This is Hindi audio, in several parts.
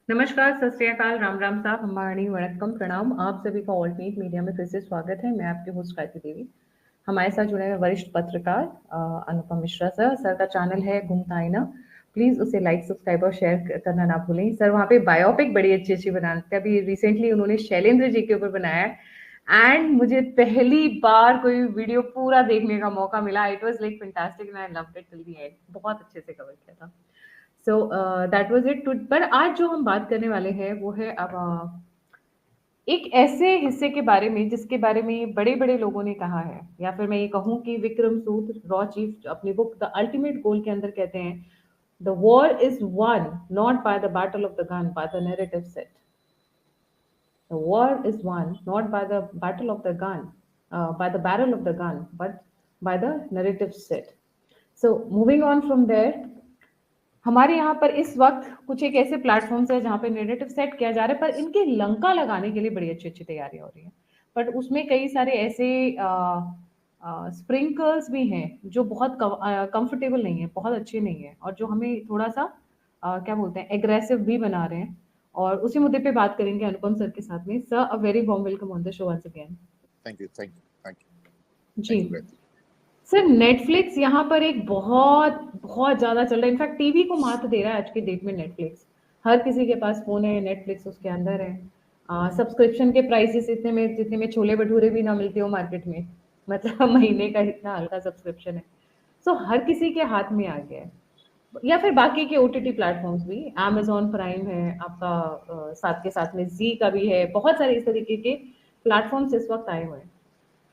नमस्कार, सत श्री अकाल, राम राम साहब, हमारी वणक्कम, प्रणाम। आप सभी का ऑल्टरनेट मीडिया में फिर से स्वागत है। मैं आपकी होस्ट गायत्री देवी। हमारे साथ जुड़े हुए वरिष्ठ पत्रकार अनुपम मिश्रा सर। सर का चैनल है घूमता आईना। प्लीज उसे लाइक, सब्सक्राइब और शेयर करना ना भूलें। सर वहाँ पे बायोपिक बड़ी अच्छी अच्छी बनाते हैं। अभी रिसेंटली उन्होंने शैलेंद्र जी के ऊपर बनाया है एंड मुझे पहली बार कोई वीडियो पूरा देखने का मौका मिला। It was like fantastic and I loved it till the end. बहुत अच्छे से कवर किया था। So that was it. पर आज जो हम बात करने वाले हैं वो है अब एक ऐसे हिस्से के बारे में जिसके बारे में बड़े बड़े लोगों ने कहा है, या फिर मैं ये कहूँ कि विक्रम सूद रॉ चीफ अपनी बुक द अल्टीमेट गोल के अंदर कहते हैं, the war is won not by the battle of the gun, by the narrative set. The war is won not by the battle of the gun, by the barrel of the gun, but by the narrative set. So moving on from there, हमारे यहाँ पर इस वक्त कुछ एक ऐसे प्लेटफॉर्म्स है जहाँ पे नेरेटिव सेट किया जा रहा है, पर इनके लंका लगाने के लिए बड़ी अच्छी अच्छी तैयारियां हो रही हैं। बट उसमें कई सारे ऐसे स्प्रिंकल्स भी हैं जो बहुत कंफर्टेबल नहीं है, बहुत अच्छे नहीं है, और जो हमें थोड़ा सा क्या बोलते हैं, एग्रेसिव भी बना रहे हैं। और उसी मुद्दे पे बात करेंगे अनुपम सर के साथ में। Sir, a very warm welcome on the show once again. Thank you, thank you, thank you, जी thank you Gayatri. Sir, Netflix यहाँ पर एक बहुत बहुत ज्यादा चल रहा है। इनफैक्ट टीवी को मात दे रहा है आज की डेट में नेटफ्लिक्स। हर किसी के पास फोन है, नेटफ्लिक्स उसके अंदर है। सब्सक्रिप्शन के प्राइसेस इतने में, जितने में छोले भटूरे भी ना मिलते हो मार्केट में। मतलब महीने का इतना हल्का सब्सक्रिप्शन है। सो हर किसी के हाथ में आ गया है। या फिर बाकी के ओटीटी प्लेटफॉर्म्स भी, amazon प्राइम है आपका, साथ के साथ में जी का भी है। बहुत सारे इस तरीके के प्लेटफॉर्म्स इस वक्त आए हुए हैं।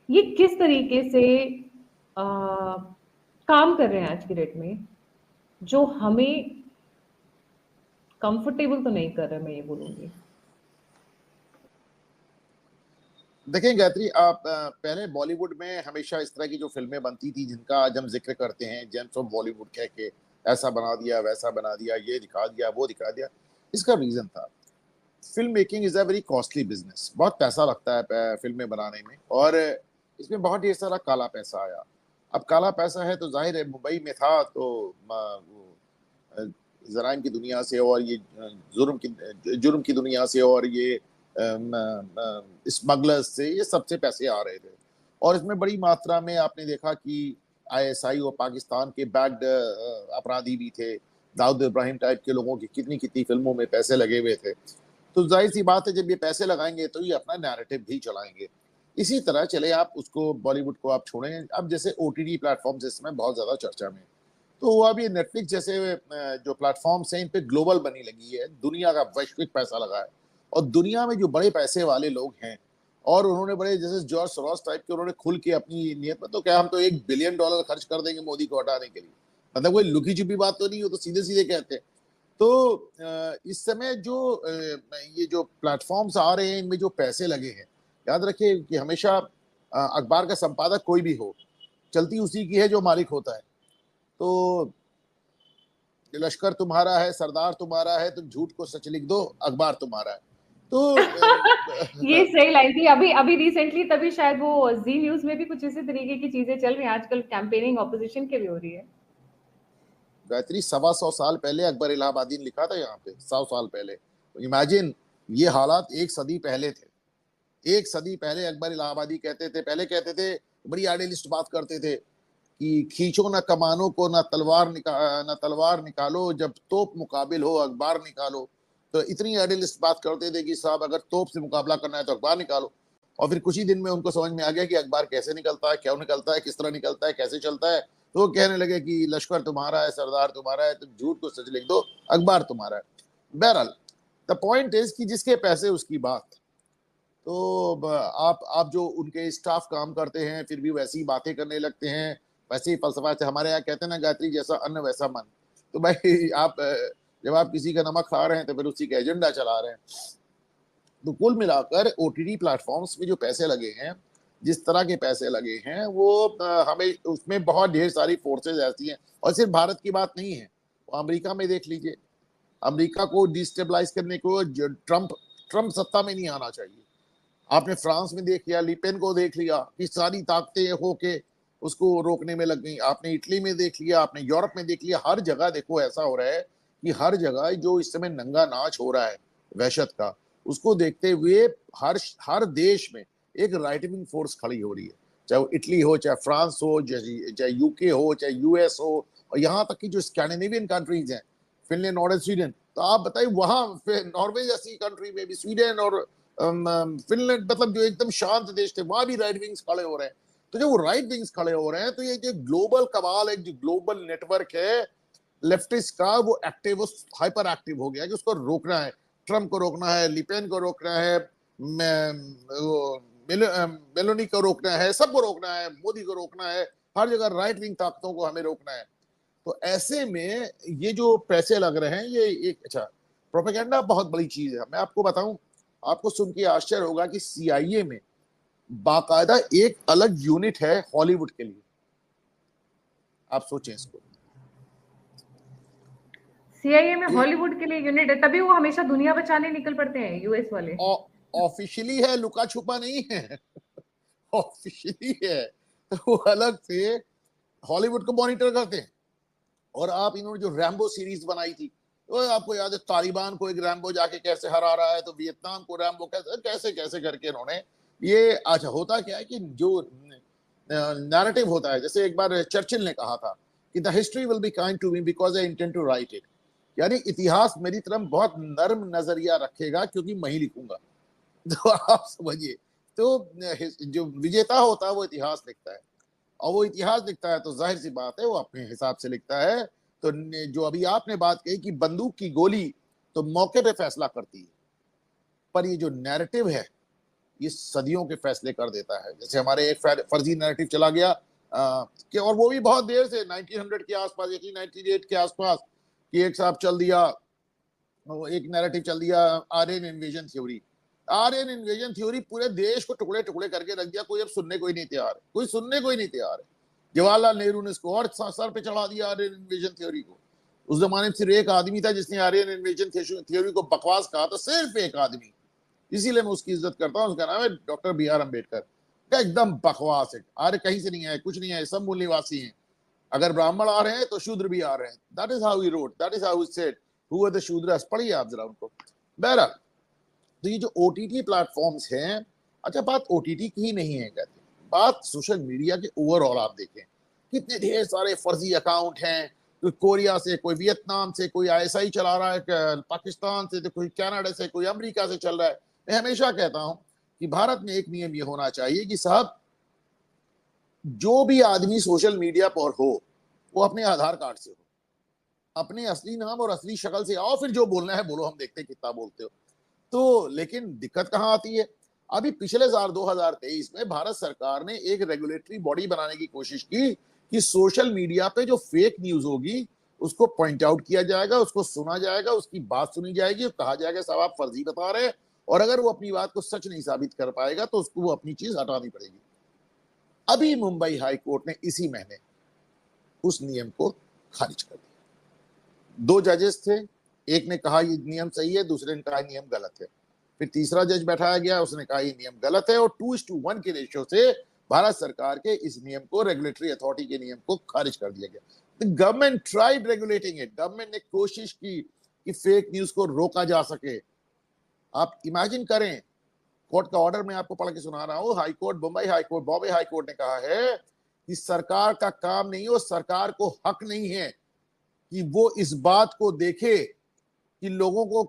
ये किस तरीके से अ, काम कर रहे हैं आज की डेट में, जो हमें कंफर्टेबल तो नहीं कर रहे, मैं ये बोलूंगी। देखें गायत्री, आप पहले बॉलीवुड में हमेशा इस तरह की जो फिल्में बनती थी जिनका आज हम जिक्र करते हैं, जेम्स ऑफ बॉलीवुड कह के, ऐसा बना दिया, वैसा बना दिया, ये दिखा दिया, वो दिखा दिया। इसका रीजन था, film making is a very costly business. बहुत पैसा लगता है फिल्में बनाने में, और इसमें बहुत ढेर सारा काला पैसा आया। अब काला पैसा है तो जाहिर है, मुंबई में था तो जराइम की दुनिया से, और ये जुर्म की दुनिया से, और ये स्मगलर्स से, ये सबसे पैसे आ रहे थे। और इसमें बड़ी मात्रा में आपने देखा कि आईएसआई और पाकिस्तान के बैक्ड अपराधी भी थे। दाऊद इब्राहिम टाइप के लोगों की कितनी कितनी फिल्मों में पैसे लगे हुए थे। तो जाहिर सी बात है, जब ये पैसे लगाएंगे तो ये अपना नैरेटिव भी चलाएंगे। इसी तरह चले आप उसको, बॉलीवुड को आप छोड़ें, अब जैसे ओटीटी प्लेटफॉर्म्स इस समय बहुत ज्यादा चर्चा में। तो अब ये नेटफ्लिक्स जैसे जो प्लेटफॉर्म्स हैं, इन पे ग्लोबल बनी लगी है, दुनिया का वैश्विक पैसा लगा है। और दुनिया में जो बड़े पैसे वाले लोग हैं, और उन्होंने बड़े, जैसे जॉर्ज सोरोस टाइप के, उन्होंने खुल के अपनी नीयत में, तो क्या हम तो $1 बिलियन खर्च कर देंगे मोदी को हटाने के लिए। मतलब कोई लुकी छुपी बात तो नहीं, हो तो सीधे सीधे कहते हैं। तो इस समय जो ये जो प्लेटफॉर्म्स आ रहे हैं, इनमें जो पैसे लगे हैं, याद रखिए कि हमेशा अखबार का संपादक कोई भी हो, चलती उसी की है जो मालिक होता है। तो लश्कर तुम्हारा है, सरदार तुम्हारा है, तुम झूठ को सच लिख दो, अखबार तुम्हारा है। तो ये सही लाइन थी। अभी अभी रिसेंटली तभी शायद वो जी न्यूज में भी कुछ इसी तरीके की चीजें चल रही हैं। आजकल कैंपेनिंग ऑपोजिशन के भी हो रही है। गायत्री, 125 साल पहले अकबर इलाहाबादी ने लिखा था यहाँ पे, 100 साल पहले। इमेजिन, ये हालात 1 सदी पहले थे। 1 सदी पहले अकबर इलाहाबादी कहते थे, पहले कहते थे, बड़ी आइडियलिस्ट बात करते थे कि खींचो न कमानों को, न तलवार निकालो, जब तोप मुकाबिल हो अखबार निकालो। तो इतनी आइडियलिस्ट बात करते थे कि साहब, अगर तोप से मुकाबला करना है तो अखबार निकालो। और फिर कुछ ही दिन में उनको समझ में आ गया कि अखबार कैसे निकलता है, क्यों निकलता है, किस तरह निकलता है, कैसे चलता है। तो वो कहने लगे कि लश्कर तुम्हारा है, सरदार तुम्हारा है, तुम झूठ को सच लिख दो, अखबार तुम्हारा है। बहरहाल, द पॉइंट इज कि जिसके पैसे उसकी बात। तो आप जो उनके स्टाफ काम करते हैं, फिर भी वैसी बातें करने लगते हैं, वैसे ही फलसफा से। हमारे यहाँ कहते हैं ना गायत्री, जैसा अन्न वैसा मन। तो भाई आप जब आप किसी का नमक खा रहे हैं तो फिर उसी का एजेंडा चला रहे हैं। तो कुल मिलाकर ओटीटी प्लेटफॉर्म्स में जो पैसे लगे हैं, जिस तरह के पैसे लगे हैं, वो हमें उसमें बहुत ढेर सारी फोर्सेज ऐसी हैं। और सिर्फ भारत की बात नहीं है, वो अमेरिका में देख लीजिए। अमेरिका को डिस्टेबलाइज करने को ट्रंप ट्रंप सत्ता में नहीं आना चाहिए। आपने फ्रांस में देख लिया, लिपेन को देख लिया कि सारी ताकतें होके उसको रोकने में लग गई। आपने इटली में देख लिया, आपने यूरोप में देख लिया, हर जगह देखो ऐसा हो रहा है कि हर जगह जो इस समय नंगा नाच हो रहा है वहशत का, उसको देखते हुए हर देश में एक राइट विंग फोर्स खड़ी हो रही है, चाहे वो इटली हो, चाहे फ्रांस हो, चाहे यूके हो, चाहे यूएस हो, और यहाँ तक कि जो स्कैंडिनेवियन कंट्रीज हैं, फिनलैंड, नॉर्वे, स्वीडन, तो आप बताइए वहां नॉर्वे जैसी कंट्री में भी, स्वीडन और फिनलैंड, मतलब जो एकदम शांत देश थे, वहां भी राइट विंग्स खड़े हो रहे हैं। तो जो वो राइट विंग्स खड़े हो रहे हैं, तो ये जो ग्लोबल कमाल है, जो ग्लोबल नेटवर्क है लेफ्टिस्ट का, वो एक्टिव, वो हाइपर एक्टिव हो गया कि उसको रोकना है, ट्रम्प को रोकना है, लिपेन को रोकना है, मेलोनी को रोकना है, सबको रोकना है, मोदी को रोकना है, हर जगह राइट विंग ताकतों को हमें रोकना है। तो ऐसे में ये जो पैसे लग रहे हैं, ये एक अच्छा प्रोपेगेंडा बहुत बड़ी चीज है। मैं आपको बताऊं, आपको सुन के आश्चर्य होगा कि सीआईए में बाकायदा एक अलग यूनिट है हॉलीवुड के लिए। आप सोचें इसको, सीआईए में हॉलीवुड के लिए यूनिट है, तभी वो हमेशा दुनिया बचाने निकल पड़ते हैं यूएस वाले। ऑफिशियली है, लुका छुपा नहीं है, ऑफिशियली है। तो वो अलग से हॉलीवुड को मॉनिटर करते हैं। और आप इन्होंने जो रैम्बो सीरीज बनाई थी, तो आपको याद है तालिबान को एक रैम्बो जाके कैसे हरा रहा है, तो वियतनाम को रैम्बो कैसे कैसे कैसे करके इन्होंने ये। अच्छा, होता क्या है कि जो नैरेटिव होता है, जैसे एक बार चर्चिल ने कहा था कि the history will be kind to me because I intend to write it, यानी इतिहास मेरी तरफ बहुत नर्म नजरिया रखेगा क्योंकि मैं ही लिखूंगा। तो आप समझिए, तो जो विजेता होता है वो इतिहास लिखता है, और वो इतिहास लिखता है तो जाहिर सी बात है वो अपने हिसाब से लिखता है। तो जो अभी आपने बात कही कि बंदूक की गोली तो मौके पे फैसला करती है, पर ये जो नैरेटिव है ये सदियों के फैसले कर देता है। जैसे हमारे एक फर्जी नैरेटिव चला गया कि, और वो भी बहुत देर से 1900 के आसपास, 1898 के आसपास, कि एक साहब चल दिया, एक नैरेटिव चल दिया, Aryan invasion theory. Aryan invasion theory पूरे देश को टुकड़े टुकड़े करके रख दिया, कोई अब सुनने को ही नहीं तैयार है, कोई सुनने को ही नहीं तैयार है। जवाहरलाल नेहरू ने इसको और सर पे चढ़ा दिया आर्यन इन्वेजन थ्योरी को। उस जमाने में सिर्फ एक आदमी था जिसने आर्यन इन्वेजन थ्योरी को बकवास कहा था, सिर्फ एक आदमी, इसीलिए मैं उसकी इज्जत करता हूँ। उसका नाम है डॉक्टर बी आर अम्बेडकर। क्या एकदम बकवास है, आर्य कहीं से नहीं है, कुछ नहीं है, सब मूल निवासी हैं, अगर ब्राह्मण आ रहे हैं तो शूद्र भी आ रहे हैं। That is how he wrote, that is how he said, who are the Shudras. पढ़िए आप जरा उनको। बहरहाल, तो ये जो ओटीटी प्लेटफॉर्म्स हैं, अच्छा बात ओटीटी की ही नहीं है, कहते बात सोशल मीडिया के ओवरऑल आप देखें, कितने ढेर सारे फर्जी अकाउंट हैं, कोई कोरिया से, कोई वियतनाम से, कोई आईएसआई चला रहा है पाकिस्तान से, तो कोई कनाडा से, कोई अमेरिका से चल रहा है। मैं हमेशा कहता हूं कि भारत में एक नियम ये होना चाहिए कि साहब, जो भी आदमी सोशल मीडिया पर हो वो अपने आधार कार्ड से हो, अपने असली नाम और असली शक्ल से आओ, फिर जो बोलना है बोलो, हम देखते हैं कितना बोलते हो। तो लेकिन दिक्कत कहां आती है, अभी पिछले साल 2023 में भारत सरकार ने एक रेगुलेटरी बॉडी बनाने की कोशिश की कि सोशल मीडिया पे जो फेक न्यूज होगी उसको पॉइंट आउट किया जाएगा, उसको सुना जाएगा, उसकी बात सुनी जाएगी, कहा जाएगा साहब आप फर्जी बता रहे हैं, और अगर वो अपनी बात को सच नहीं साबित कर पाएगा तो उसको वो अपनी चीज हटानी पड़ेगी। अभी मुंबई हाई कोर्ट ने इसी महीने उस नियम को खारिज कर दिया। दो जजेस थे, एक ने कहा ये नियम सही है, दूसरे ने कहा नियम गलत है। फिर तीसरा जज बैठाया गया, उसने कहा ये नियम गलत है, और 2:1 के रेशियो से भारत सरकार के इस नियम को, रेगुलेटरी अथॉरिटी के नियम को खारिज कर दिया गया। The government tried regulating it, government ने कोशिश की कि फेक न्यूज को रोका जा सके। आप इमेजिन करें, कोर्ट का ऑर्डर मैं आपको पढ़ के सुना रहा हूं, high court, Bombay high court, Bombay high court ने कहा है कि सरकार का काम नहीं हो, सरकार को हक नहीं है कि वो इस बात को देखे कि लोगों को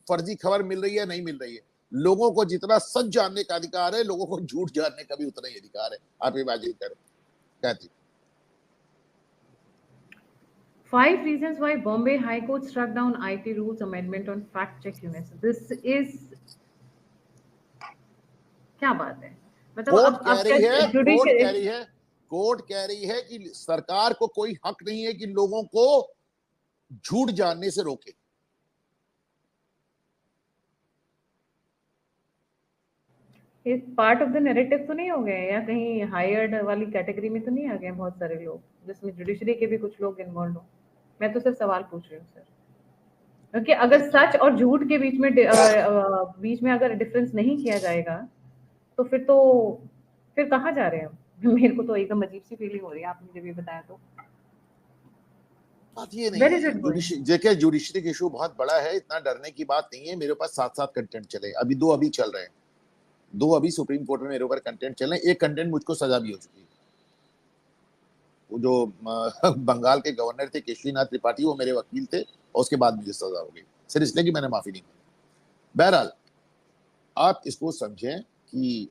फर्जी खबर मिल रही है नहीं मिल रही है। लोगों को जितना सच जानने का अधिकार है, लोगों को झूठ जानने का भी उतना ही अधिकार है। आप इमेजिन करें। कहती 5 reasons why Bombay High Court struck down IT rules amendment on fact check units. This is क्या बात है, मतलब कोर्ट अब कह रही है, कोर्ट कह जुडिशियल रही है, कोर्ट कह रही है कि सरकार को कोई हक नहीं है कि लोगों को झूठ जानने से रोके। इस पार्ट ऑफ द नैरेटिव तो नहीं हो गए, या कहीं हायर्ड वाली कैटेगरी में तो नहीं आ गए बहुत सारे लोग, जिसमें जुडिशरी के भी कुछ लोग इन्वॉल्व हो? मैं तो सिर्फ सवाल पूछ रही हूँ सर, क्योंकि अगर सच और झूठ के बीच में अगर डिफरेंस नहीं किया जाएगा तो फिर कहाँ जा रहे हैं हम? मेरे को तो एकदम अजीब सी फीलिंग हो रही है, आपने जब ये बताया तो। बात ये नहीं वेर इज है। It going? देखिए जुडिशरी का इशू बहुत बड़ा है, इतना डरने की बात नहीं है। मेरे पास 7-7 कंटेंट चले, अभी 2 अभी चल रहे हैं, 2 अभी सुप्रीम कोर्ट में मेरे ऊपर कंटेंट चल रहे हैं। एक कंटेंट मुझको सजा भी हो चुकी है। वो जो बंगाल के गवर्नर थे केशरीनाथ त्रिपाठी, वो मेरे वकील थे और उसके बाद मुझे सजा हो गई, सिर्फ इसलिए कि मैंने माफी नहीं मांगी। बहरहाल आप इसको समझें कि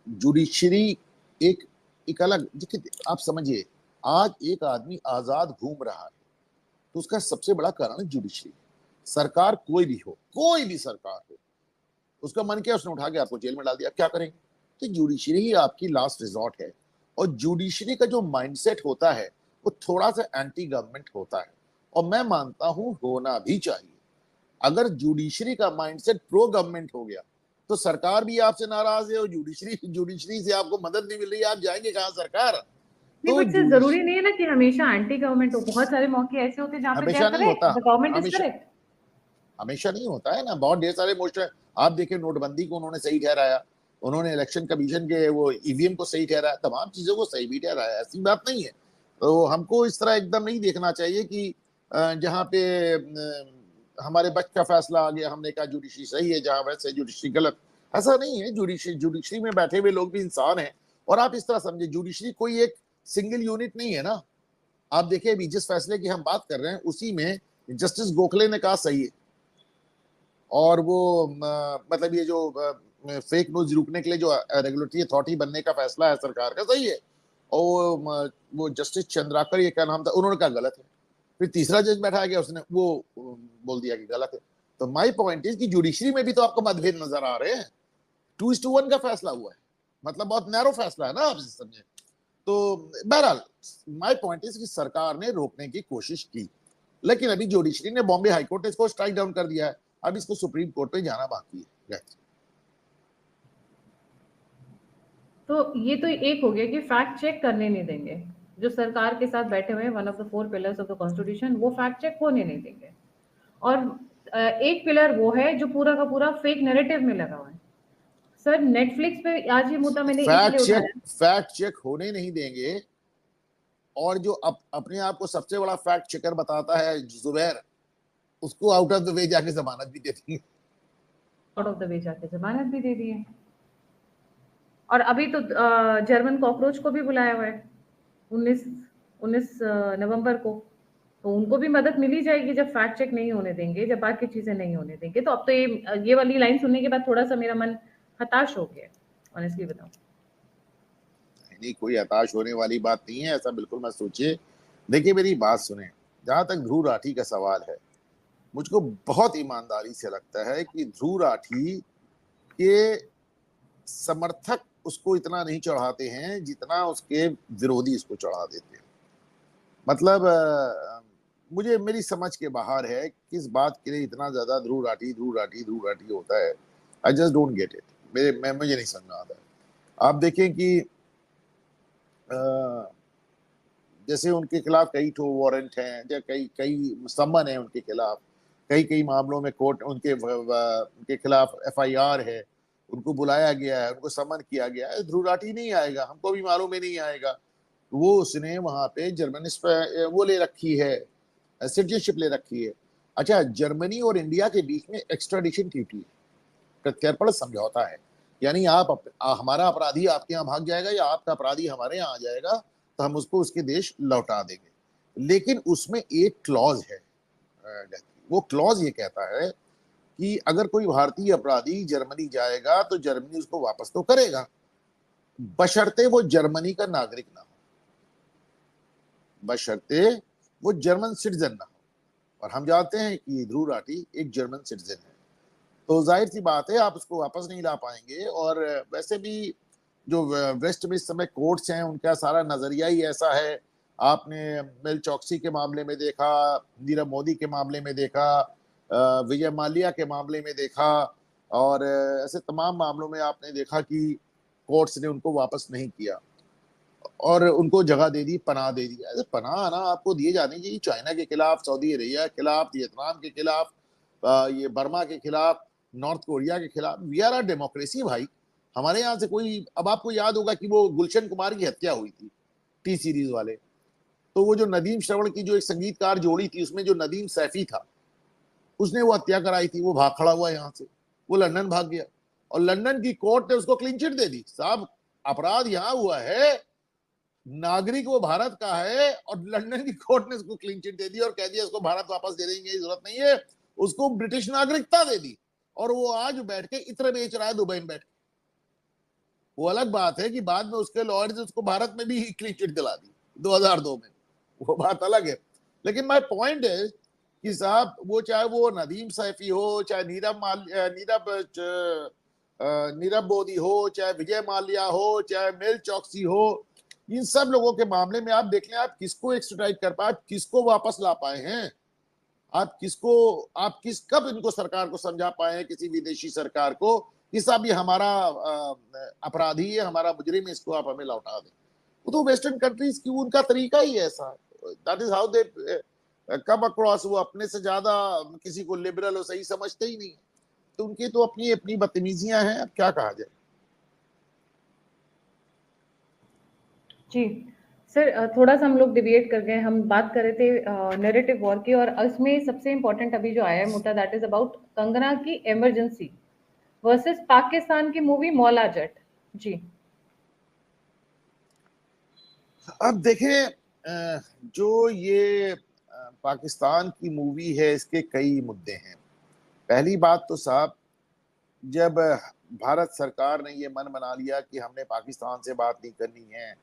जुडिशरी एक एक अलग, देखिए आप समझिए, आज एक आदमी आजाद घूम रहा है तो उसका सबसे बड़ा कारण जुडिशरी। सरकार कोई भी हो, कोई भी सरकार हो, उसका मन किया उसने उठा के आपको जेल में डाल दिया, क्या करेंगे? तो जुडिशरी ही आपकी लास्ट रिजॉर्ट है। और जुडिशरी का जो माइंडसेट होता है वो थोड़ा सा एंटी गवर्नमेंट होता है, और मैं मानता हूं होना भी चाहिए। अगर जुडिशरी का माइंडसेट प्रो गवर्नमेंट हो गया तो सरकार भी आपसे नाराज है, और जुडिशरी से आपको मदद नहीं मिल रही है, आप जाएंगे कहां सरकार? नहीं, तो बट सर जरूरी नहीं है ना कि हमेशा एंटी गवर्नमेंट हो। बहुत सारे मौके ऐसे होते हैं जहाँ पे दे आर हमेशा नहीं करेक्ट, होता, द गवर्नमेंट इज हमेशा करेक्ट। हमेशा नहीं होता है ना। बहुत ढेर सारे मोस्टर, आप देखिए नोटबंदी को उन्होंने सही ठहराया, उन्होंने इलेक्शन कमीशन के वो ईवीएम को सही ठहराया, तमाम चीजों को सही भी ठहराया, ऐसी बात नहीं है। तो हमको इस तरह एकदम नहीं देखना चाहिए कि जहाँ पे हमारे बच का फैसला आ गया हमने कहा जुडिशरी सही है, जहां वैसे जुडिशरी गलत। ऐसा नहीं है। जुडिशरी में बैठे हुए लोग भी इंसान हैं। और आप इस तरह समझे, जुडिशरी कोई एक सिंगल यूनिट नहीं है ना। आप देखिए अभी जिस फैसले की हम बात कर रहे हैं उसी में जस्टिस गोखले ने कहा सही है, और वो मतलब ये जो फेक न्यूज रोकने के लिए जो रेगुलेटरी अथॉरिटी बनने का फैसला है सरकार का, सही है। और वो जस्टिस चंद्राकर, ये क्या नाम था, उन्होंने कहा गलत है। फिर तीसरा जज बैठाया गया, उसने वो बोल दिया कि गलत है। तो माई पॉइंट इज कि जुडिशरी में भी तो आपको मतभेद नजर आ रहे हैं। 2:1 का फैसला हुआ है, मतलब बहुत नैरो फैसला है ना, आप समझे। तो बहरहाल माई पॉइंट इज कि सरकार ने रोकने की कोशिश की, लेकिन अभी जुडिशरी ने, बॉम्बे हाईकोर्ट ने इसको स्ट्राइक डाउन कर दिया है। अब इसको सुप्रीम कोर्ट पे जाना बाकी है। तो ये तो एक हो गया कि फैक्ट चेक करने नहीं देंगे। जो सरकार के साथ बैठे हुए हैं, one of the 4 pillars of the constitution, वो फैक्ट चेक होने नहीं देंगे। और एक पिलर वो है जो पूरा का पूरा फेक नैरेटिव में लगा हुआ है। सर नेटफ्लिक्स पे आज ये मुद्दा मैंने इसलिए उठाया। फैक्ट चेक होने नहीं देंगे। और जो अपने आप को सबसे बड़ा फैक्ट चेकर बताता है जुबैर, उसको आउट ऑफ द वे जाके जमानत भी देती है। आउट ऑफ द वे जाके जमानत भी दे दी है। और अभी तो जर्मन कॉकरोच को भी बुलाया हुआ है 19 नवंबर को। तो उनको भी मदद मिली जाएगी जब फैक्ट चेक नहीं होने देंगे, जब बाकी चीजें नहीं होने देंगे। तो अब तो ये वाली लाइन सुनने के बाद थोड़ा सा मेरा मन हताश हो गया, ऑनेस्टली बताऊं। नहीं, कोई हताश होने वाली बात नहीं है, ऐसा बिल्कुल मत सोचिए। देखिए मेरी बात सुने, जहां तक ध्रुव राठी का सवाल है, मुझको बहुत ईमानदारी से लगता है कि ध्रुव राठी के समर्थक उसको इतना नहीं चढ़ाते हैं जितना उसके विरोधी इसको चढ़ा देते हैं। मतलब मुझे, मेरी समझ के बाहर है किस बात के लिए इतना ज्यादा ध्रुव राठी ध्रुव राठी ध्रुव राठी होता है। I just don't get it. मुझे नहीं समझ में आता है। आप देखें कि जैसे उनके खिलाफ कई ठो वारंट हैं, या कई कई समन है उनके खिलाफ, कई कई मामलों में कोर्ट उनके खिलाफ एफआईआर है, उनको बुलाया गया है, उनको समन किया गया है। ध्रुव राठी नहीं आएगा, हमको भी मालूम है नहीं आएगा। वो उसने वहां पे जर्मनी पे वो ले रखी है, सिटीजनशिप ले रखी है। अच्छा, जर्मनी और इंडिया के बीच में एक्स्ट्राडिशन ट्रीटी है, प्रत्यर्पण समझौता है। यानी हमारा अपराधी आपके यहाँ भाग जाएगा या आपका अपराधी हमारे यहाँ आ जाएगा तो हम उसको उसके देश लौटा देंगे। लेकिन उसमें एक क्लॉज है, वो क्लॉज ये कहता है कि अगर कोई भारतीय अपराधी जर्मनी जाएगा तो जर्मनी उसको वापस तो करेगा, बशर्ते वो जर्मनी का नागरिक ना हो, बशर्ते वो जर्मन सिटीजन ना हो। और हम जानते हैं कि ध्रुव राठी एक जर्मन सिटीजन है, तो जाहिर सी बात है आप उसको वापस नहीं ला पाएंगे। और वैसे भी जो वेस्ट में इस समय कोर्ट्स हैं उनका सारा नजरिया ही ऐसा है। आपने मेल चौकसी के मामले में देखा, नीरव मोदी के मामले में देखा, विजय माल्या के मामले में देखा, और ऐसे तमाम मामलों में आपने देखा कि कोर्ट्स ने उनको वापस नहीं किया और उनको जगह दे दी, पनाह दे दी। ऐसे पनाह ना आपको दिए जाने चाहिए चाइना के खिलाफ, सऊदी अरेबिया के खिलाफ, वियतनाम के खिलाफ, ये बर्मा के खिलाफ, नॉर्थ कोरिया के खिलाफ। वी आर अ डेमोक्रेसी भाई। हमारे यहाँ से कोई, अब आपको याद होगा कि वो गुलशन कुमार की हत्या हुई थी, टी सीरीज वाले, तो वो जो नदीम श्रवण की जो एक संगीतकार जोड़ी थी, उसमें जो नदीम सैफी था, उसने वो हत्या कराई थी। वो भाग खड़ा हुआ यहाँ से, वो लंदन भाग गया और लंदन की कोर्ट ने उसको क्लीन चिट दे दी। साहब, अपराध यहाँ हुआ है, नागरिक वो भारत का है और लंदन की कोर्ट ने उसको क्लीन चिट दे दी और कह दिया इसको भारत वापस दे देंगे, जरूरत नहीं है। उसको ब्रिटिश नागरिकता दे दी और वो आज बैठ के इत्र बेच रहा है दुबई में बैठ के। वो अलग बात है कि बाद में उसके लॉयर्स ने उसको भारत में भी क्लीन चिट दिला दी 2002 में, वो बात अलग है। लेकिन माय पॉइंट है कि साहब, वो चाहे वो नदीम सैफी हो, चाहे नीरव मोदी हो, चाहे विजय माल्या हो, चाहे मेल चौकसी हो, इन सब लोगों के मामले में आप देख लें, आप किसको एक्स्ट्राडाइट कर पाए, किसको वापस ला पाए हैं, आप कब इनको सरकार को समझा पाए हैं, किसी विदेशी सरकार को कि साहब ये हमारा अपराधी है, हमारा मुजरिम है, इसको आप हमें लौटा दें। वो तो वेस्टर्न कंट्रीज की उनका तरीका ही ऐसा है। That is how they come across. वो अपने से ज्यादा किसी को लिबरल और सही समझते ही नहीं, तो उनकी तो अपनी अपनी बदतमीजियां हैं, अब क्या कहा जाए। जी सर, थोड़ा सा हम लोग डिविएट कर गए। हम बात कर रहे थे नैरेटिव वॉर की, और इसमें सबसे इम्पोर्टेंट अभी जो आया है मुद्दा, दैट इज अबाउट कंगना की इमरजेंसी वर्सेस पाकिस्तान की मूवी मौला जट। जी, अब देखें, जो ये पाकिस्तान की मूवी है, इसके कई मुद्दे हैं। पहली बात तो साहब, जब भारत सरकार ने ये मन बना लिया कि हमने पाकिस्तान से बात नहीं करनी है,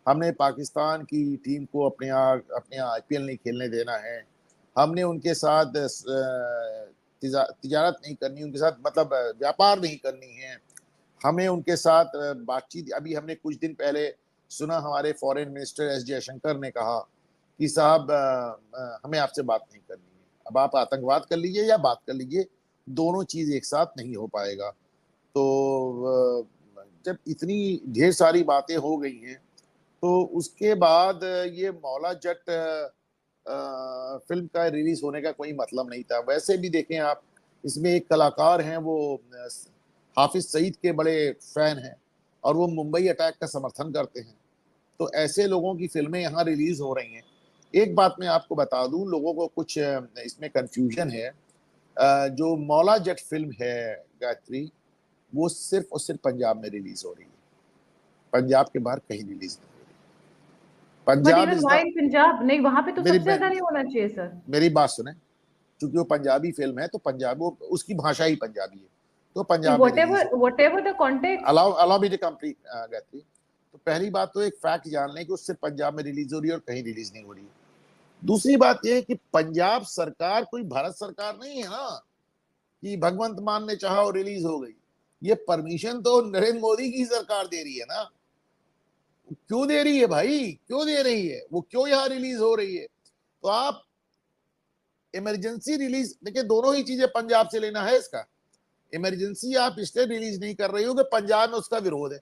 हमने पाकिस्तान की टीम को अपने यहाँ आईपीएल नहीं खेलने देना है, हमने उनके साथ तिजारत नहीं करनी, उनके साथ मतलब व्यापार नहीं करनी है, हमें उनके साथ बातचीत। अभी हमने कुछ दिन पहले सुना, हमारे फॉरेन मिनिस्टर एस जयशंकर ने कहा कि साहब हमें आपसे बात नहीं करनी है। अब आप आतंकवाद कर लीजिए या बात कर लीजिए, दोनों चीज एक साथ नहीं हो पाएगा। तो जब इतनी ढेर सारी बातें हो गई हैं, तो उसके बाद ये मौला जट फिल्म का रिलीज होने का कोई मतलब नहीं था। वैसे भी देखें आप, इसमें एक कलाकार हैं, वो हाफिज सईद के बड़े फैन हैं और वो मुंबई अटैक का समर्थन करते हैं। तो ऐसे लोगों की फिल्में यहाँ रिलीज हो रही हैं। एक बात मैं आपको बता दूं, लोगों को कुछ इसमें कंफ्यूजन है। जो मौला जट फिल्म है गायत्री, वो सिर्फ और सिर्फ पंजाब में रिलीज हो रही है, पंजाब के बाहर कहीं रिलीज नहीं हो रही। But Punjab even is the why Punjab नहीं, वहां पे तो मेरी सबसे ज्यादा नहीं होना चाहिए सर। मेरी बात सुने, क्योंकि वो पंजाबी फिल्म है तो पंजाब, वो उसकी भाषा ही पंजाबी है, तो पंजाब में रिलीज हो। Whatever the context. Allow me to complete Gayatri. तो पहली बात तो एक फैक्ट जान लें कि उससे पंजाब में रिलीज हो रही है और कहीं रिलीज नहीं हो रही है। दूसरी बात यह है कि पंजाब सरकार कोई भारत सरकार नहीं है ना कि भगवंत मान ने चाहा और रिलीज हो गई। ये परमिशन तो नरेंद्र मोदी की सरकार दे रही है ना। क्यों दे रही है भाई, क्यों दे रही है, वो क्यों यहाँ रिलीज हो रही है? तो आप इमरजेंसी रिलीज देखिए, दोनों ही चीजें पंजाब से लेना है इसका। इमरजेंसी आप इसलिए रिलीज नहीं कर रही हो कि पंजाब में उसका विरोध है,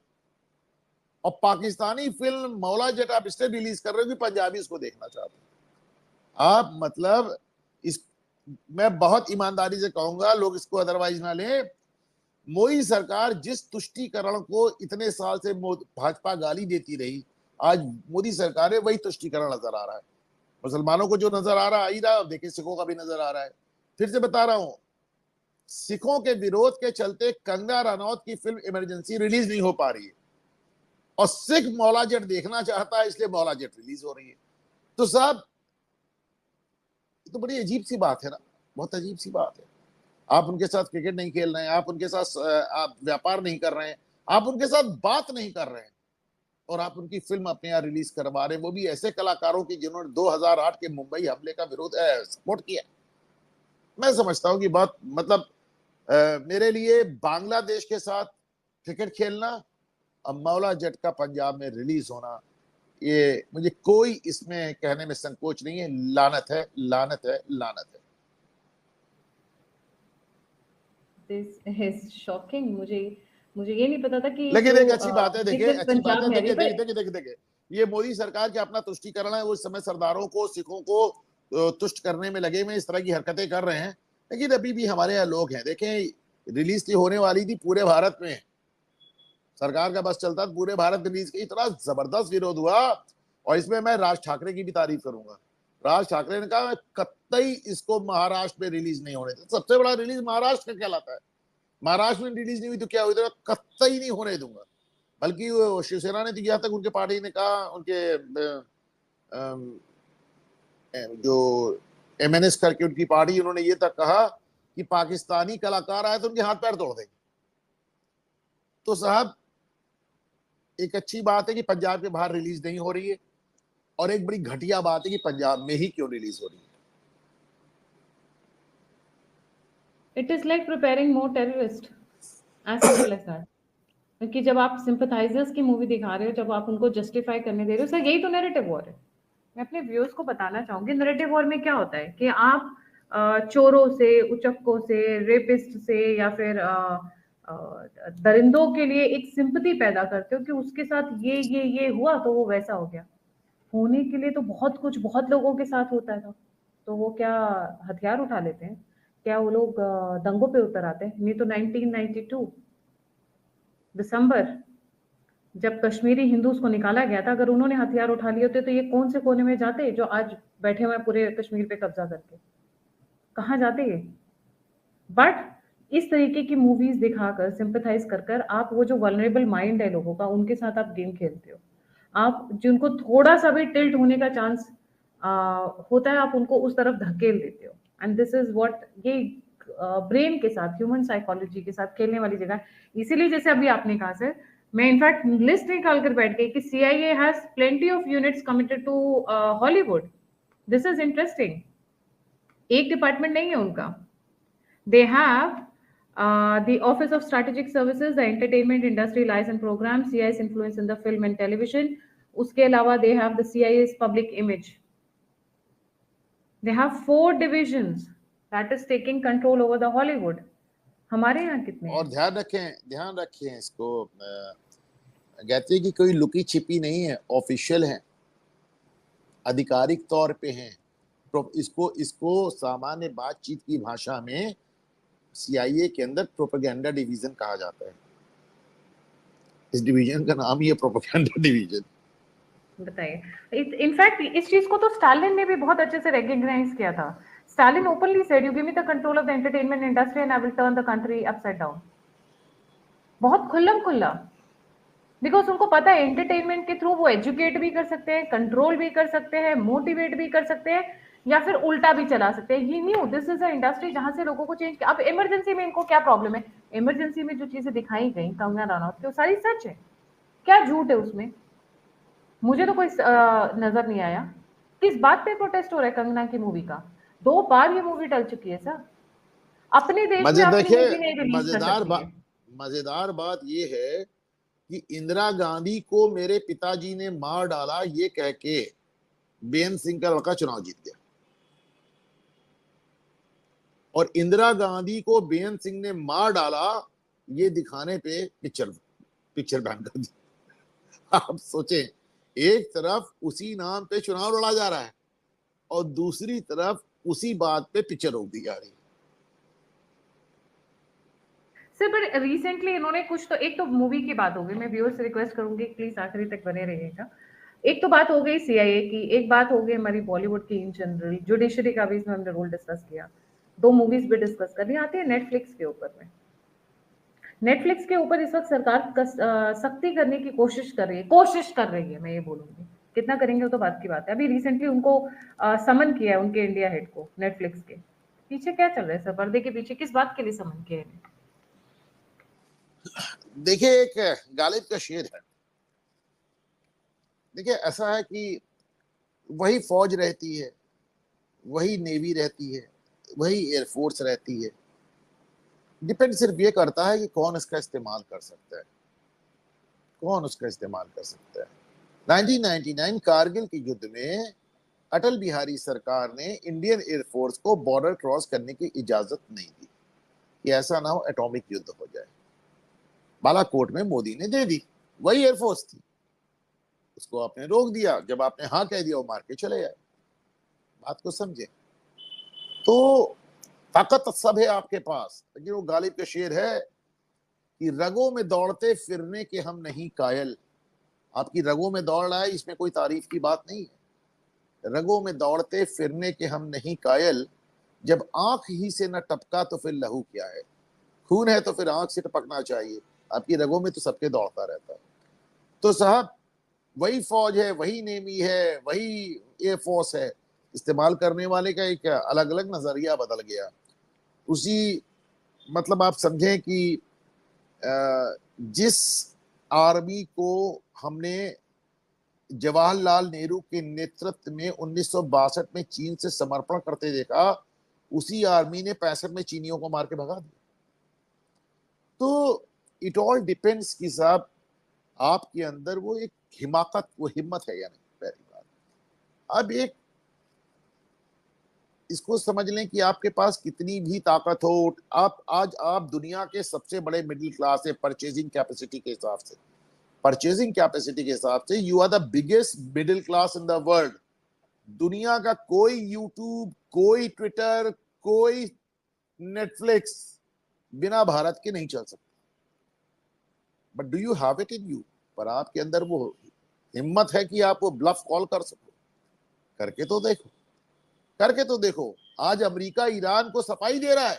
और पाकिस्तानी फिल्म मौला जट आप इसलिए रिलीज कर रहे हो कि पंजाबी उसको देखना चाहते हैं। आप मतलब इस, मैं बहुत ईमानदारी से कहूंगा, लोग इसको अदरवाइज ना लें, मोदी सरकार जिस तुष्टीकरण को इतने साल से भाजपा गाली देती रही, आज मोदी सरकार है वही तुष्टीकरण नजर आ रहा है। मुसलमानों को जो नजर आ रहा ही रहा, देखिए सिखों का भी नजर आ रहा है। फिर से बता रहा हूं, सिखों के विरोध के चलते कंगना रनौत की फिल्म इमरजेंसी रिलीज नहीं हो पा रही है, और सिख मौला जट देखना चाहता है, इसलिए मौला जट रिलीज हो रही है। तो साहब, तो बड़ी अजीब सी बात है ना, बहुत अजीब सी बात है। आप उनके साथ क्रिकेट नहीं खेल रहे हैं, आप उनके साथ आप व्यापार नहीं कर रहे हैं, आप उनके साथ बात नहीं कर रहे हैं, और आप उनकी फिल्म अपने यहाँ रिलीज करवा रहे हैं, वो भी ऐसे कलाकारों की जिन्होंने 2008 के मुंबई हमले का विरोध सपोर्ट किया। मैं समझता हूँ कि बहुत मतलब मेरे लिए बांग्लादेश के साथ क्रिकेट खेलना और मौला जट का पंजाब में रिलीज होना, ये मुझे कोई इसमें कहने में संकोच नहीं है। लानत है, लानत है, लानत है। This is shocking. मुझे मुझे ये नहीं पता था कि लेकिन जो एक अच्छी बात है, देखिए जिस अच्छी बात पंजाब है, में आ रही देखिए है, देखिए पर देखिए देखिए देखिए ये मोदी सरकार का अपना तुष्टीकरण है। वो इस समय सरदारों को, सिखों को तुष्ट करने में लगे हुए, इस तरह की हरकतें कर रहे हैं। लेकिन अभी भी हमारे यहाँ लोग हैं, देखें रिलीज थी, होने वाली थी पूरे भारत में, सरकार का बस चलता था, पूरे भारत रिलीज की, इतना जबरदस्त विरोध हुआ और इसमें मैं राज ठाकरे की भी तारीफ करूंगा। राज ठाकरे ने कहा कतई इसको महाराष्ट्र में रिलीज नहीं होने देता। सबसे बड़ा रिलीज महाराष्ट्र का कहलाता है, महाराष्ट्र में रिलीज नहीं हुई तो क्या हुई, कतई नहीं होने दूंगा। बल्कि शिवसेना ने तो यहाँ तक, उनके पार्टी ने कहा, उनके जो एमएनएस करके उनकी पार्टी, उन्होंने ये तक कहा कि पाकिस्तानी कलाकार आए तो उनके हाथ पैर तोड़ देंगे। तो साहब एक अच्छी बात है कि पंजाब के बाहर रिलीज नहीं हो रही है, और एक बड़ी घटिया बात है कि पंजाब में ही क्यों रिलीज हो रही है। It is like preparing more terrorist, as simple as that. क्योंकि जब आप सिंपथाइजर्स की मूवी दिखा रहे हो, जब आप उनको जस्टिफाई करने दे रहे हो, सर यही तो नैरेटिव वॉर है। मैं अपने व्यूअर्स को बताना चाहूंगी, नैरेटिव वॉर में क्या होता है कि आप चोरों से, उचक्कों से, रेपिस्ट से, या फिर दरिंदों के लिए एक सिंपथी पैदा करते हो कि उसके साथ ये हुआ तो वो वैसा हो गया। होने के लिए तो बहुत कुछ बहुत लोगों के साथ होता था। तो वो क्या हथियार उठा लेते हैं? क्या वो लोग दंगों पे उतर आते हैं? नहीं तो 1992 दिसंबर, जब कश्मीरी हिंदूज को निकाला गया था, अगर उन्होंने हथियार उठा लिए होते तो ये कौन से कोने में जाते जो आज बैठे हुए पूरे कश्मीर पे कब्जा करके? कहाँ जाते ये? बट इस तरीके की मूवीज दिखाकर, सिंपथाइज कर कर, आप वो जो वल्नरेबल माइंड है लोगों का, उनके साथ आप गेम खेलते हो। आप जिनको थोड़ा सा भी टिल्ट होने का चांस होता है, आप उनको उस तरफ धकेल देते हो। एंड दिस इज व्हाट ये ब्रेन के साथ, ह्यूमन साइकोलॉजी के साथ खेलने वाली जगह है। इसीलिए जैसे अभी आपने कहा सर, मैं इनफैक्ट लिस्ट निकाल कर बैठ गई कि CIA has plenty of units committed to Hollywood. This is interesting. एक डिपार्टमेंट नहीं है उनका। They have the Office of Strategic Services, the Entertainment Industry License Program, CIA's influence in the film and television. उसके अलावा they have the CIA's public image. They have 4 divisions that is taking control over the Hollywood. हमारे यहाँ कितने और हैं? ध्यान रखें इसको, कहते हैं कि कोई लुकी छिपी नहीं है, ऑफिशियल है, आधिकारिक तौर पे हैं। तो इसको सामान्य बातचीत की भाषा में CIA के अंदर प्रोपेगेंडा डिवीजन कहा जाता है। इस डिवीजन का नाम ही है प्रोपेगेंडा डिवीजन। बताइए। इनफैक्ट इस चीज को तो स्टालिन ने भी बहुत अच्छे से रिकॉग्नाइज किया था। Stalin openly said, you give me the control of the entertainment industry and I will turn the country upside down. बहुत खुल्लम खुल्ला। बिकॉज उनको पता है एंटरटेनमेंट के थ्रू वो एजुकेट भी कर सकते हैं, कंट्रोल भी कर सकते हैं, मोटिवेट भी कर सकते हैं, या फिर उल्टा भी चला सकते हैं। He knew this is a industry जहां से लोगों को चेंज। अब इमरजेंसी में इनको क्या प्रॉब्लम है? इमरजेंसी में जो चीजें दिखाई गई कंगना रनौत की, वो सारी सच है। क्या झूठ है उसमें? मुझे तो कोई नजर नहीं आया। किस बात पे प्रोटेस्ट हो रहा है कंगना की मूवी का? 2 बार ये मूवी टल चुकी है सर। अपने देश में अपनी देखिए, मूवी नहीं रिलीज कर सकती है। मजेदार बात ये है कि इंदिरा गांधी को मेरे पिताजी ने मार डाला ये कह के बेन सिंह का लड़का चुनाव जीत गया, और इंदिरा गांधी को बेन सिंह ने मार डाला ये दिखाने पे पिक्चर बैन कर दी। आप सोचें, एक तरफ उसी नाम पे चुनाव लड़ा जा रहा है और दूसरी तरफ उसी बात पे पिक्चर रोक दी जा रही है। सर पर रिसेंटली इन्होंने कुछ तो, एक तो मूवी की बात हो गई, मैं व्यूअर्स से रिक्वेस्ट करूंगी प्लीज आखिरी तक बने रहिएगा। एक तो बात हो गई CIA की, एक बात हो गई हमारी बॉलीवुड की इन जनरल, जुडिशरी का भी इसमें हमने रोल डिस्कस किया, 2 मूवीज भी डिस्कस कर ली। आती है नेटफ्लिक्स के ऊपर में। नेटफ्लिक्स के ऊपर इस वक्त सरकार सख्ती करने की कोशिश कर रही है, मैं ये बोलूंगी। कितना करेंगे वो तो बात की बात है। अभी रिसेंटली उनको समन किया है उनके इंडिया हेड को, नेटफ्लिक्स के पीछे क्या चल रहा है सर? पर्दे के पीछे किस बात के लिए समन किया है? देखिए, एक गालिब का शेर है। देखिए, ऐसा है कि वही फौज रहती है, वही नेवी रहती है, वही एयरफोर्स रहती है। डिपेंड सिर्फ ये करता है कि कौन इसका इस्तेमाल कर सकता है, कौन उसका इस्तेमाल कर सकता है। 1999 कारगिल के युद्ध में अटल बिहारी सरकार ने इंडियन एयरफोर्स को बॉर्डर क्रॉस करने की इजाजत नहीं दी कि ऐसा ना हो एटॉमिक युद्ध हो जाए। बालाकोट में मोदी ने दे दी, वही एयरफोर्स थी, उसको आपने रोक दिया। जब आपने हाँ कह दिया, वो मार के चले गए। बात को समझे। तो ताकत सब है आपके पास, लेकिन वो गालिब का शेर है कि रगों में दौड़ते फिरने के हम नहीं कायल, आपकी रगों में दौड़ रहा है, इसमें कोई तारीफ की बात नहीं है। रगों में दौड़ते फिरने के हम नहीं कायल, जब आंख ही से न टपका तो फिर लहू क्या है। खून है तो फिर आंख से टपकना चाहिए, आपकी रगों में तो सबके दौड़ता रहता है। तो साहब वही फौज है, वही नेवी है, वही एयरफोर्स है, इस्तेमाल करने वाले का एक अलग अलग नजरिया बदल गया। उसी मतलब आप समझें कि जिस आर्मी को हमने जवाहरलाल नेहरू के नेतृत्व में 1962 में चीन से समर्पण करते देखा, उसी आर्मी ने 65 में चीनियों को मार के भगा दिया। तो इट ऑल डिपेंड्स कि साहब आपके अंदर वो एक हिमाकत, वो हिम्मत है या नहीं, पहली बात। अब एक इसको समझ लें कि आपके पास कितनी भी ताकत हो, आप दुनिया के सबसे बड़े मिडिल क्लास है परचेजिंग कैपेसिटी के हिसाब से, you are the biggest middle class in the world. दुनिया का कोई यूट्यूब, कोई ट्विटर, कोई नेटफ्लिक्स बिना भारत के नहीं चल सकता। But do you have it in you? पर आपके अंदर वो हिम्मत है कि आप वो ब्लफ कॉल कर सको? करके तो देखो, करके तो देखो। आज अमेरिका ईरान को सफाई दे रहा है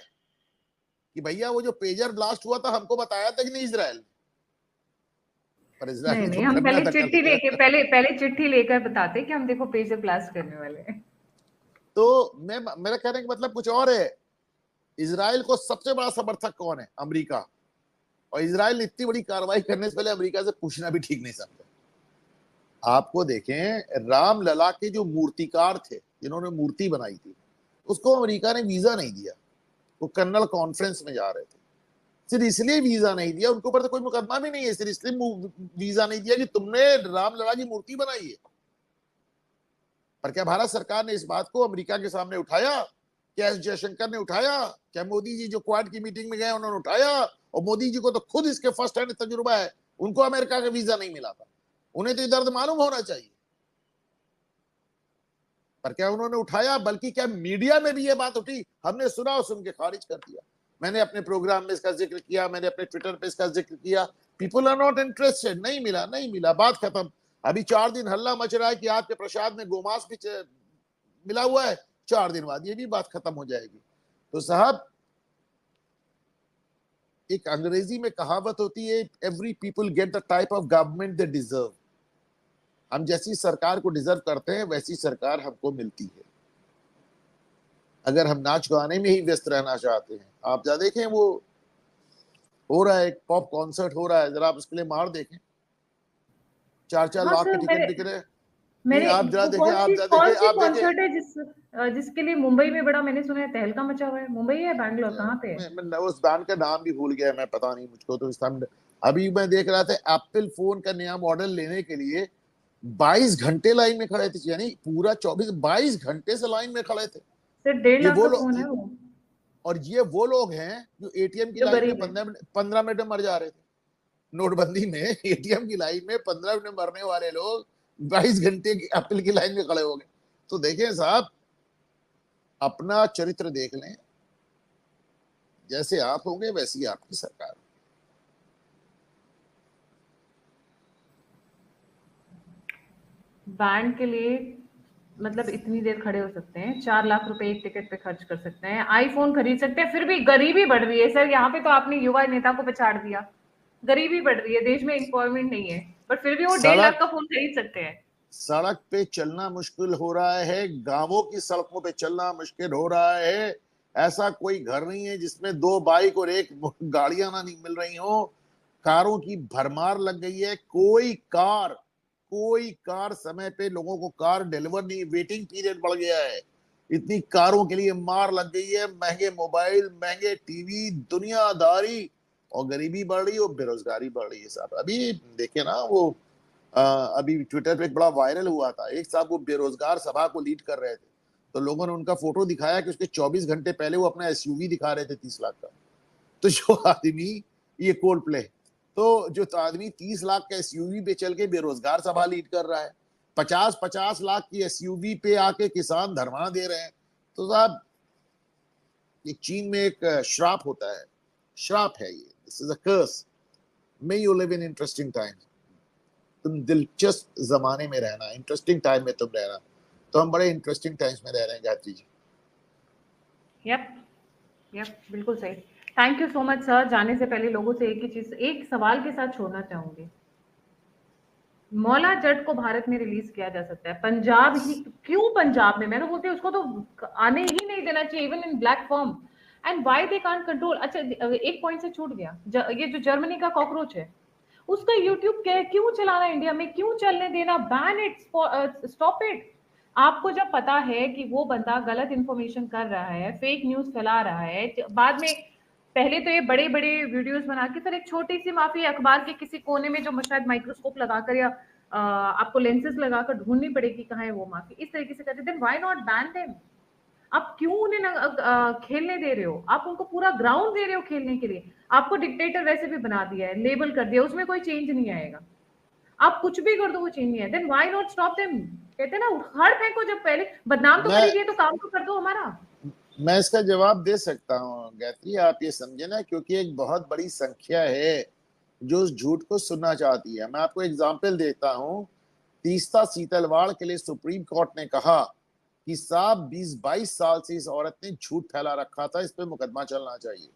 कि भैया वो जो पेजर ब्लास्ट हुआ था हमको बताया था कि नहीं इसराइल ने, पर नहीं इसराइल नहीं, तो हम करना पहले था चिट्ठी कर। लेके पहले पहले चिट्ठी लेकर बताते कि हम देखो पेज ब्लास्ट करने वाले हैं। तो मेरा कहने का मतलब कुछ और है। इसराइल को सबसे बड़ा समर्थक कौन है? अमेरिका। और इसराइल ने इतनी बड़ी कार्रवाई करने से पहले अमेरिका से पूछना भी ठीक नहीं समझा। आपको देखें, रामलला के जो मूर्तिकार थे जिन्होंने मूर्ति बनाई थी, उसको अमेरिका ने वीजा नहीं दिया। वो कर्नल कॉन्फ्रेंस में जा रहे थे, सिर्फ इसलिए वीजा नहीं दिया, उनके ऊपर तो कोई मुकदमा भी नहीं है, सिर्फ इसलिए वीजा नहीं दिया कि तुमने रामलला की मूर्ति बनाई है। पर क्या भारत सरकार ने इस बात को अमेरिका के सामने उठाया? क्या एस जयशंकर ने उठाया? क्या मोदी जी जो क्वाड की मीटिंग में गए उन्होंने उठाया? और मोदी जी को तो खुद इसके फर्स्ट हैंड तजुर्बा है, उनको अमेरिका का वीजा नहीं मिला था, उन्हें तो दर्द मालूम होना चाहिए। पर क्या उन्होंने उठाया? बल्कि क्या मीडिया में भी ये बात उठी? हमने सुना और सुन के खारिज कर दिया। मैंने अपने प्रोग्राम में इसका जिक्र किया, मैंने अपने ट्विटर पे इसका जिक्र किया। People are not interested. नहीं मिला, नहीं मिला, बात खत्म। अभी 4 दिन हल्ला मच रहा है कि आपके प्रसाद में गोमांस भी मिला हुआ है, 4 दिन बाद ये भी बात खत्म हो जाएगी। तो साहब एक अंग्रेजी में कहावत होती है, every people get the type of government they deserve. हम जैसी सरकार को डिजर्व करते हैं वैसी सरकार हमको मिलती है। अगर हम नाच गाने में ही व्यस्त रहना चाहते हैं, आप जा देखें वो हो रहा है, एक पॉप कॉन्सर्ट हो रहा है, जरा आप उसके लिए मार देखें, 4-4 हाँ लाख के सर, टिकट बिक रहे हैं। नहीं, मेरे आप जरा वो देखें, कौन सी आप देखें। कॉन्सर्ट है जिसके लिए मुंबई में बड़ा, मैंने सुना है तहलका मचा हुआ है। मुंबई है, बैंगलोर, कहाँ पे है? मैं उस बैंड का नाम भी भूल गया, मैं पता नहीं, मुझको तो इस टाइम। अभी मैं देख रहा था एप्पल फोन का नया मॉडल लेने के लिए 22 घंटे लाइन में खड़े थे, यानी पूरा 22 घंटे से लाइन में खड़े थे। सिर्फ 1.5 लाख वो का फोन है लोग, वो। और ये वो लोग हैं जो एटीएम की जो लाइन में गरीब है। 15 मिनट में मर जा रहे थे। नोटबंदी में एटीएम की लाइन में 15 मिनट में मरने वाले लोग 22 घंटे की एप्पल की लाइन में खड़े हो गए। तो देखें साहब, अपना चरित्र देख लें, जैसे आप होंगे वैसी आपकी सरकार। बैंड के लिए मतलब इतनी देर खड़े हो सकते हैं, 4 लाख रुपए एक टिकट पे खर्च कर सकते हैं, आईफोन खरीद सकते हैं, फिर भी गरीबी बढ़ रही है सर। यहाँ पे तो आपने युवा नेता को पछाड़ दिया। गरीबी बढ़ रही है, देश में एम्प्लॉयमेंट नहीं है, बट फिर भी वो 1.5 लाख सड़क का फोन खरीद सकते हैं। सड़क पे चलना मुश्किल हो रहा है, गांवों की सड़कों पे चलना मुश्किल हो रहा है। ऐसा कोई घर नहीं है जिसमें 2 बाइक और 1 गाड़ियां ना नहीं मिल रही हो। कारों की भरमार लग गई है। कोई कार समय पे लोगों को कार डिलीवर नहीं, वेटिंग पीरियड बढ़ गया है। इतनी कारों के लिए मार लग गई है, महंगे मोबाइल, महंगे टीवी, दुनियादारी, और गरीबी बढ़ रही है और बेरोजगारी बढ़ रही है साहब। अभी देखिए ना, वो अभी ट्विटर पे एक बड़ा वायरल हुआ था, एक साहब वो बेरोजगार सभा को लीड कर रहे थे, तो लोगों ने उनका फोटो दिखाया कि उसके 24 घंटे पहले वो अपना एसयूवी दिखा रहे थे 30 लाख का। तो जो आदमी, ये कोल्ड प्ले, तो जो तो आदमी 30 लाख का एसयूवी पे चल के बेरोजगार सभा लीड कर रहा है, 50-50 लाख की एसयूवी पे आके किसान धरना दे रहे हैं। तो साहब ये चीन में एक श्राप होता है, श्राप है ये, this is a curse. May you live in interesting times. तुम दिलचस्प जमाने में रहना, इंटरेस्टिंग टाइम में तुम रहना। तो हम बड़े इंटरेस्टिंग टाइम्स में रह रहे हैं गायत्री जी। यप यप, बिल्कुल सही। Thank you so much sir. जाने से पहले लोगों से एक ही चीज, एक सवाल के साथ छोड़ना चाहूंगी। मौला जट को भारत में रिलीज किया जा सकता है, पंजाब ही क्यों? पंजाब में मैं तो बोलती हूँ उसको तो आने ही नहीं देना चाहिए, even in black form. And why they can't control. अच्छा, एक पॉइंट से छूट गया, ये जो जर्मनी का कॉकरोच है, उसका यूट्यूब क्यों चलाना इंडिया में? क्यों चलने देना? Ban it, stop it. आपको जब पता है कि वो बंदा गलत इंफॉर्मेशन कर रहा है, फेक न्यूज फैला रहा है, बाद में पहले तो ये बड़े बड़े वीडियोस बना के फिर एक छोटी सी माफी अखबार के किसी कोने में जो शायद माइक्रोस्कोप लगाकर या आपको लेंसेज लगाकर ढूंढनी पड़ेगी कहाँ है वो माफी, इस तरीके से करते। Then why not ban them? आप क्यों उन्हें खेलने दे रहे हो? आप उनको पूरा ग्राउंड दे रहे हो खेलने के लिए। आपको डिक्टेटर वैसे भी बना दिया है, लेबल कर दिया, उसमें कोई चेंज नहीं आएगा। आप कुछ भी कर दो वो चेंज नहीं है। Then why not stop them? कहते हैं ना, उखाड़ फेंको। जब पहले बदनाम तो कर ही दिए तो काम तो कर दो हमारा। मैं इसका जवाब दे सकता हूँ गायत्री, आप ये समझे ना, क्योंकि एक बहुत बड़ी संख्या है जो उस झूठ को सुनना चाहती है। मैं आपको एग्जाम्पल देता हूँ। तीस्ता सीतलवाड़ के लिए सुप्रीम कोर्ट ने कहा कि साहब 20-22 साल से इस औरत ने झूठ फैला रखा था, इस पे मुकदमा चलना चाहिए।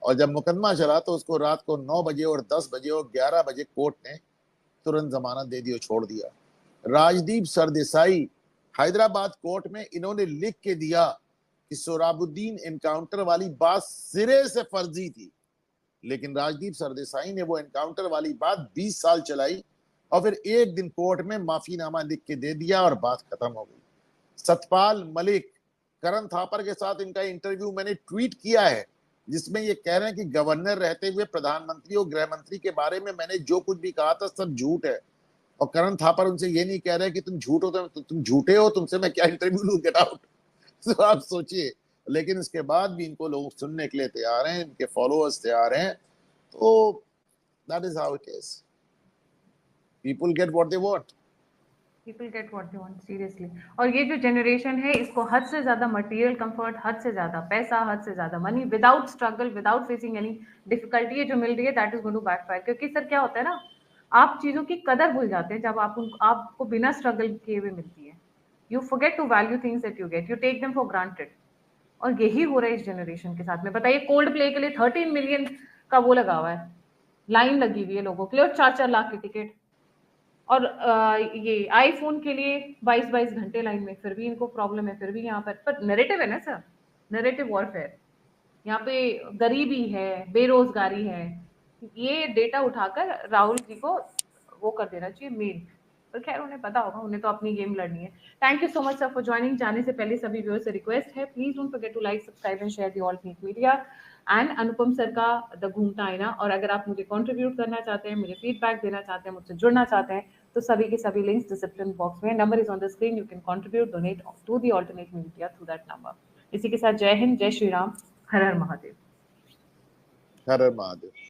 और जब मुकदमा चला तो उसको रात को 9 बजे और 10 बजे और 11 बजे कोर्ट ने तुरंत जमानत दे दी और छोड़ दिया। राजदीप सरदेसाई, हैदराबाद कोर्ट में इन्होंने लिख के दिया कि सोहराबुद्दीन एनकाउंटर वाली बात सिरे से फर्जी थी, लेकिन राजदीप सरदेसाई ने वो एनकाउंटर वाली बात 20 साल चलाई और फिर एक दिन कोर्ट में माफीनामा लिख के दे दिया और बात खत्म हो गई। सतपाल मलिक, करण थापर के साथ इनका इंटरव्यू मैंने ट्वीट किया है, जिसमें ये कह रहे हैं कि गवर्नर रहते हुए प्रधानमंत्री और गृह मंत्री के बारे में मैंने जो कुछ भी कहा था सब झूठ है। और करण थापर उनसे ये नहीं कह रहे कि तुम झूठ हो, तो तुम झूठे हो, तुमसे मैं क्या इंटरव्यू लूं, गेट आउट। तो आप सोचिए, लेकिन इसके बाद भी इनको लोग सुनने के लिए तैयार हैं, इनके फॉलोअर्स तैयार हैं। तो that is how it is. People get what they want. People get what they want, seriously. और ये जो जनरेशन है, इसको हद से ज्यादा मटेरियल कंफर्ट, हद से ज्यादा पैसा, हद से ज्यादा money, without struggle, without facing any difficulty जो मिल रही है, that is going to backfire. क्योंकि सर क्या होता है ना, आप चीजों की कदर भूल जाते हैं जब आपको बिना स्ट्रगल किए हुए मिलती है। You forget to value things that you get, you take them for granted. और यही हो रहा है इस जनरेशन के साथ में। बताइए, कोल्ड प्ले के लिए 13 मिलियन का वो लगा हुआ है, लाइन लगी हुई है लोगों के लिए, और 4-4 लाख की टिकट। और ये आईफोन के लिए 22-22 घंटे लाइन में, फिर भी इनको प्रॉब्लम है। फिर भी यहाँ पर नैरेटिव है ना सर, नैरेटिव वॉरफेयर। यहाँ पे गरीबी है, बेरोजगारी है, ये डेटा उठाकर राहुल जी को वो कर देना चाहिए मेल। पर खैर, उन्हें पता होगा, उन्हें तो अपनी गेम लड़नी है। Thank you so much sir for joining. जाने से पहले सभी व्यूअर्स से रिक्वेस्ट है, please don't forget to like, subscribe and share the all news media and Anupam sir का द घूमता आईना। और अगर आप मुझे कंट्रीब्यूट करना चाहते हैं, मुझे फीडबैक देना चाहते हैं, मुझसे जुड़ना चाहते हैं, तो सभी के सभी लिंक्स डिस्क्रिप्शन बॉक्स में, number is on the screen, you can contribute, donate to the alternate media through that number. इसी के साथ जय हिंद, जय श्री राम, हर हर महादेव। हर हर महादेव।